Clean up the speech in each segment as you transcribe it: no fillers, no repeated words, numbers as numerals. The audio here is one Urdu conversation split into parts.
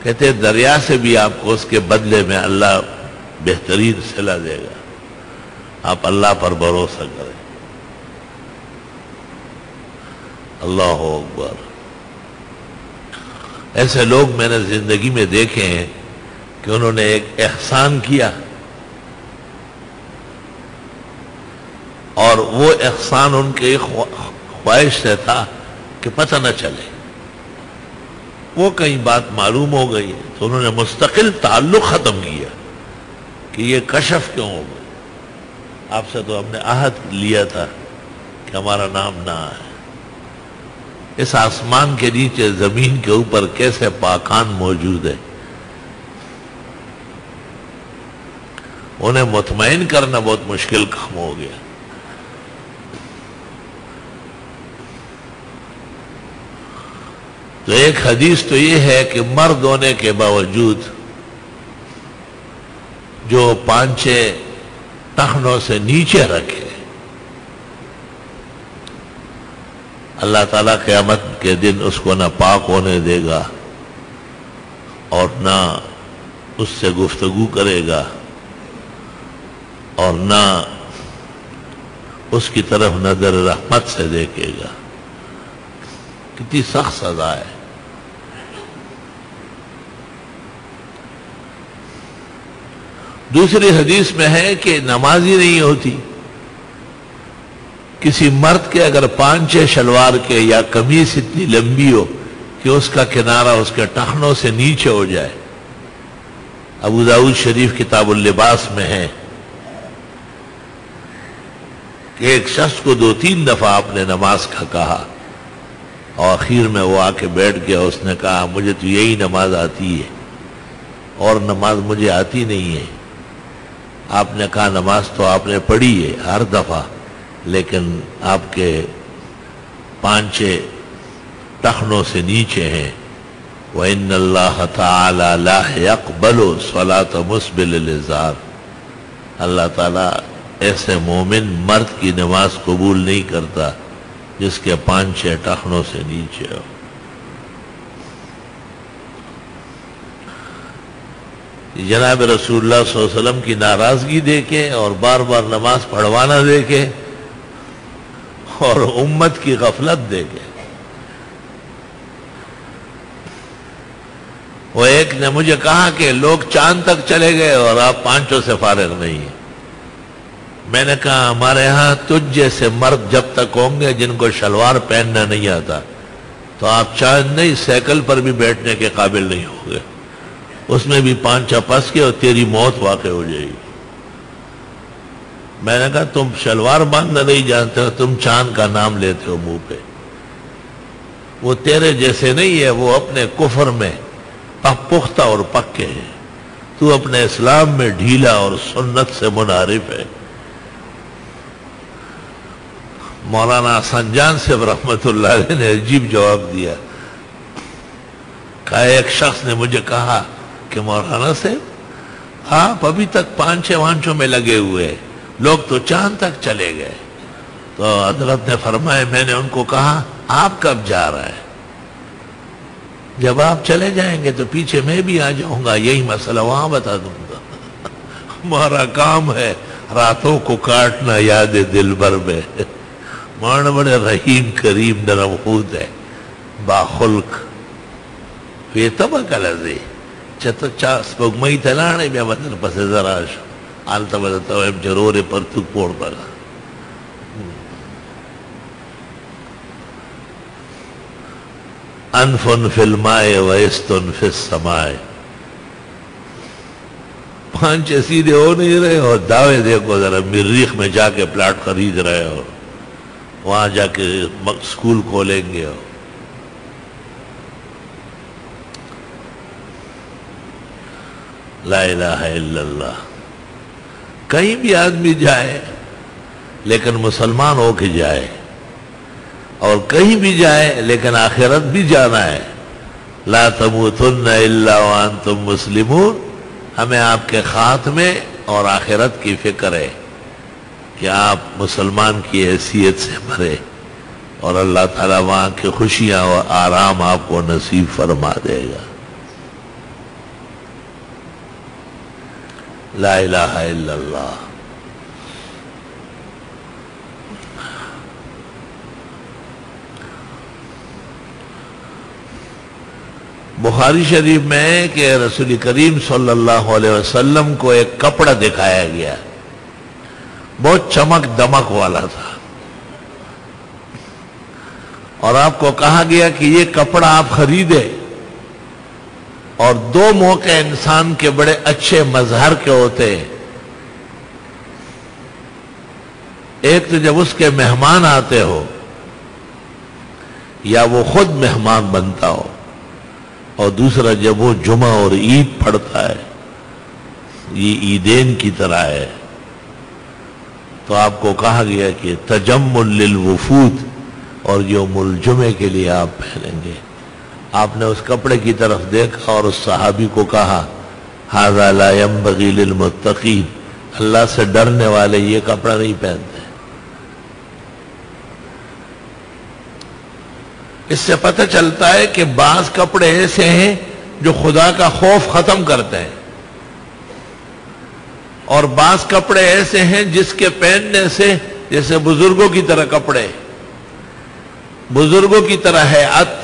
کہتے ہیں دریا سے بھی آپ کو اس کے بدلے میں اللہ بہترین صلہ دے گا. آپ اللہ پر بھروسہ کریں. اللہ اکبر. ایسے لوگ میں نے زندگی میں دیکھے ہیں کہ انہوں نے ایک احسان کیا اور وہ احسان ان کے خواہش سے تھا کہ پتہ نہ چلے. وہ کئی بات معلوم ہو گئی تو انہوں نے مستقل تعلق ختم کیا کہ یہ کشف کیوں ہو گیا. آپ سے تو ہم نے عہد لیا تھا کہ ہمارا نام نہ آئے. اس آسمان کے نیچے زمین کے اوپر کیسے پاکان موجود ہے. انہیں مطمئن کرنا بہت مشکل کام ہو گیا. تو ایک حدیث تو یہ ہے کہ مرد ہونے کے باوجود جو پانچے ٹخنوں سے نیچے رکھے اللہ تعالیٰ قیامت کے دن اس کو نہ پاک ہونے دے گا اور نہ اس سے گفتگو کرے گا اور نہ اس کی طرف نظر رحمت سے دیکھے گا. کتنی سخت سزا ہے. دوسری حدیث میں ہے کہ نماز ہی نہیں ہوتی. کسی مرد کے اگر پانچے شلوار کے یا قمیص اتنی لمبی ہو کہ اس کا کنارہ اس کے ٹخنوں سے نیچے ہو جائے. ابو داؤد شریف کتاب اللباس میں ہے کہ ایک شخص کو 2-3 دفعہ آپ نے نماز کا کہا اور آخر میں وہ آ کے بیٹھ گیا. اس نے کہا مجھے تو یہی نماز آتی ہے اور نماز مجھے آتی نہیں ہے. آپ نے کہا نماز تو آپ نے پڑھی ہے ہر دفعہ لیکن آپ کے پانچے ٹخنوں سے نیچے ہیں. وَإِنَّ اللَّهَ تَعَالَى لَا يَقْبَلُ صَلَاةَ مُسْبِلِ الْإِزَارِ. اللہ تعالیٰ ایسے مومن مرد کی نماز قبول نہیں کرتا جس کے پانچے ٹخنوں سے نیچے ہو. جناب رسول اللہ صلی اللہ علیہ وسلم کی ناراضگی دیکھے اور بار بار نماز پڑھوانا دیکھے اور امت کی غفلت دیکھے. وہ ایک نے مجھے کہا کہ لوگ چاند تک چلے گئے اور آپ پانچوں سے فارغ نہیں ہیں. میں نے کہا ہمارے ہاں تجھ جیسے مرد جب تک ہوں گے جن کو شلوار پہننا نہیں آتا تو آپ چاند نہیں سائیکل پر بھی بیٹھنے کے قابل نہیں ہوں گے. اس میں بھی پانچا پس کے اور تیری موت واقع ہو جائے گی. میں نے کہا تم شلوار باندھنا نہیں جانتے ہو, تم چاند کا نام لیتے ہو منہ پہ. وہ تیرے جیسے نہیں ہے, وہ اپنے کفر میں پختہ اور پکے ہیں. تو اپنے اسلام میں ڈھیلا اور سنت سے منحرف ہے. مولانا حسن جان صاحب رحمت اللہ علیہ نے عجیب جواب دیا. کہا ایک شخص نے مجھے کہا کہ مولانا صاحب آپ ابھی تک پانچے وانچوں میں لگے ہوئے, لوگ تو چاند تک چلے گئے. تو حضرت نے فرمایا, میں نے ان کو کہا آپ کب جا رہے ہیں؟ جب آپ چلے جائیں گے تو پیچھے میں بھی آ جاؤں گا, یہی مسئلہ وہاں بتا دوں گا. ہمارا کام ہے راتوں کو کاٹنا یاد دل بھر میں. مولانا بڑے رحیم کریم نرم خود ہے, باخلق. یہ طبق لذی چت چاس پگمئی تلانے بیا بدن پس زراش آلتا بدتا ویم جرور پرتوک پوڑ پڑا. انفن فی المائے ویستن فی السمائے. پانچے سیدھے ہو نہیں رہے اور دعوے دیکھو ذرا مریخ میں جا کے پلاٹ خرید رہے اور وہاں جا کے سکول کھولیں گے. لا الہ الا اللہ. کہیں بھی آدمی جائے لیکن مسلمان ہو کے جائے, اور کہیں بھی جائے لیکن آخرت بھی جانا ہے. لا تموتن الا وانتم مسلمون. ہمیں آپ کے خاتمے اور آخرت کی فکر ہے کہ آپ مسلمان کی حیثیت سے مرے اور اللہ تعالیٰ وہاں کی خوشیاں اور آرام آپ کو نصیب فرما دے گا. لا الہ الا اللہ. بخاری شریف میں ہے کہ رسول کریم صلی اللہ علیہ وسلم کو ایک کپڑا دکھایا گیا، بہت چمک دمک والا تھا، اور آپ کو کہا گیا کہ یہ کپڑا آپ خریدے. اور دو موقع انسان کے بڑے اچھے مظہر کے ہوتے ہیں، ایک تو جب اس کے مہمان آتے ہو یا وہ خود مہمان بنتا ہو، اور دوسرا جب وہ جمعہ اور عید پڑھتا ہے، یہ عیدین کی طرح ہے. تو آپ کو کہا گیا کہ تجمل للوفود، اور یوم الجمعے کے لیے آپ پہنیں گے. آپ نے اس کپڑے کی طرف دیکھا اور اس صحابی کو کہا ھذا لا ينبغی للمتقین، اللہ سے ڈرنے والے یہ کپڑا نہیں پہنتے. اس سے پتہ چلتا ہے کہ بعض کپڑے ایسے ہیں جو خدا کا خوف ختم کرتے ہیں، اور بعض کپڑے ایسے ہیں جس کے پہننے سے، جیسے بزرگوں کی طرح کپڑے، بزرگوں کی طرح ہیئت،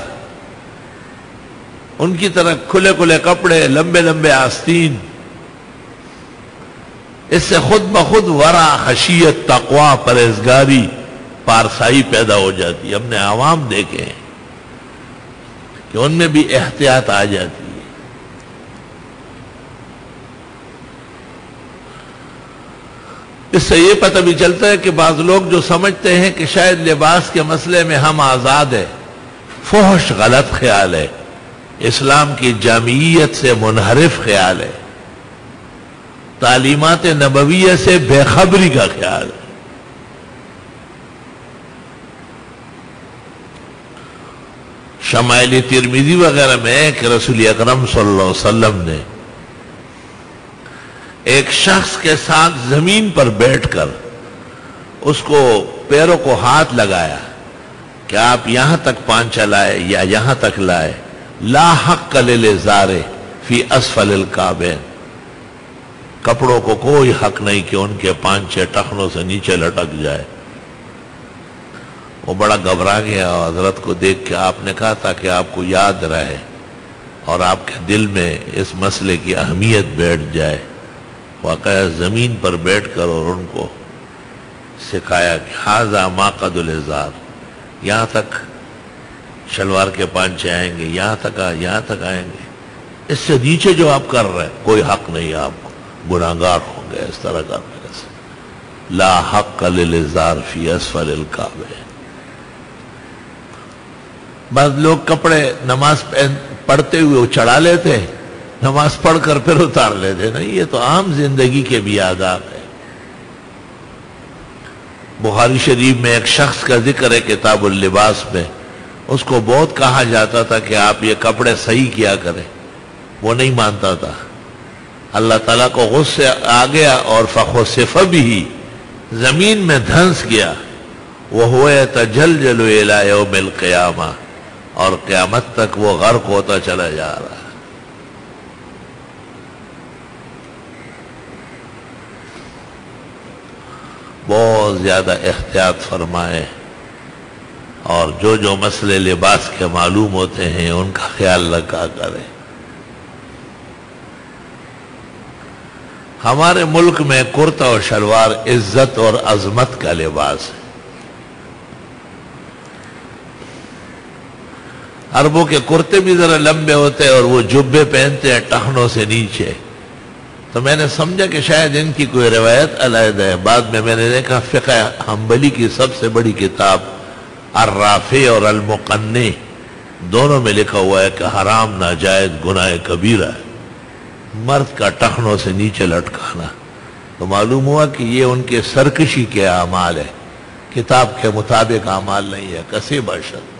ان کی طرح کھلے کھلے کپڑے، لمبے لمبے آستین، اس سے خود بخود ورع، خشیت، تقوی، پرہیزگاری، پارسائی پیدا ہو جاتی ہے. ہم نے عوام دیکھے ہیں کہ ان میں بھی احتیاط آ جاتی ہے. اس سے یہ پتہ بھی چلتا ہے کہ بعض لوگ جو سمجھتے ہیں کہ شاید لباس کے مسئلے میں ہم آزاد ہیں، فحش غلط خیال ہے، اسلام کی جامعیت سے منحرف خیال ہے، تعلیمات نبویہ سے بے خبری کا خیال ہے. شمائل ترمذی وغیرہ میں ہے کہ رسول اکرم صلی اللہ علیہ وسلم نے ایک شخص کے ساتھ زمین پر بیٹھ کر اس کو پیروں کو ہاتھ لگایا کہ آپ یہاں تک پانچہ لائے یا یہاں تک لائے، لا حق للازار فی اسفل الکعبین، کپڑوں کو کوئی حق نہیں کہ ان کے پانچے ٹخنوں سے نیچے لٹک جائے. وہ بڑا گھبرا گیا، اور حضرت کو دیکھ کے آپ نے کہا تاکہ آپ کو یاد رہے اور آپ کے دل میں اس مسئلے کی اہمیت بیٹھ جائے. واقعہ زمین پر بیٹھ کر اور ان کو سکھایا کہ ھذا ما قد الازار، یہاں تک شلوار کے پانچے آئیں گے، یہاں تک آئیں گے، اس سے نیچے جو آپ کر رہے ہیں کوئی حق نہیں، آپ کو گناہگار ہوں گے اس طرح کرنے سے. لا حق للازار فی اسفل الکعبین. بعض لوگ کپڑے نماز پڑھتے ہوئے وہ چڑھا لیتے، نماز پڑھ کر پھر اتار لیتے. نہیں، یہ تو عام زندگی کے بھی آداب ہے. بخاری شریف میں ایک شخص کا ذکر ہے کتاب اللباس میں، اس کو بہت کہا جاتا تھا کہ آپ یہ کپڑے صحیح کیا کریں، وہ نہیں مانتا تھا. اللہ تعالیٰ کو غصے آ گیا اور فخسف بھی، زمین میں دھنس گیا. وَهُوَ يَتَجَلْجَلُ إِلَىٰ يَوْمِ الْقِيَامَةِ، اور قیامت تک وہ غرق ہوتا چلا جا رہا ہے. بہت زیادہ احتیاط فرمائیں، اور جو مسئلے لباس کے معلوم ہوتے ہیں ان کا خیال رکھا کریں. ہمارے ملک میں کرتا اور شلوار عزت اور عظمت کا لباس ہے. عربوں کے کرتے بھی ذرا لمبے ہوتے ہیں اور وہ جبے پہنتے ہیں ٹخنوں سے نیچے. تو میں نے سمجھا کہ شاید ان کی کوئی روایت علیحدہ ہے. بعد میں نے دیکھا فقہ حنبلی کی سب سے بڑی کتاب الرافع اور المقنع، دونوں میں لکھا ہوا ہے کہ حرام، ناجائز، گناہ کبیرہ ہے مرد کا ٹخنوں سے نیچے لٹکانا. تو معلوم ہوا کہ یہ ان کے سرکشی کے اعمال ہے، کتاب کے مطابق اعمال نہیں ہے. کسب اشد.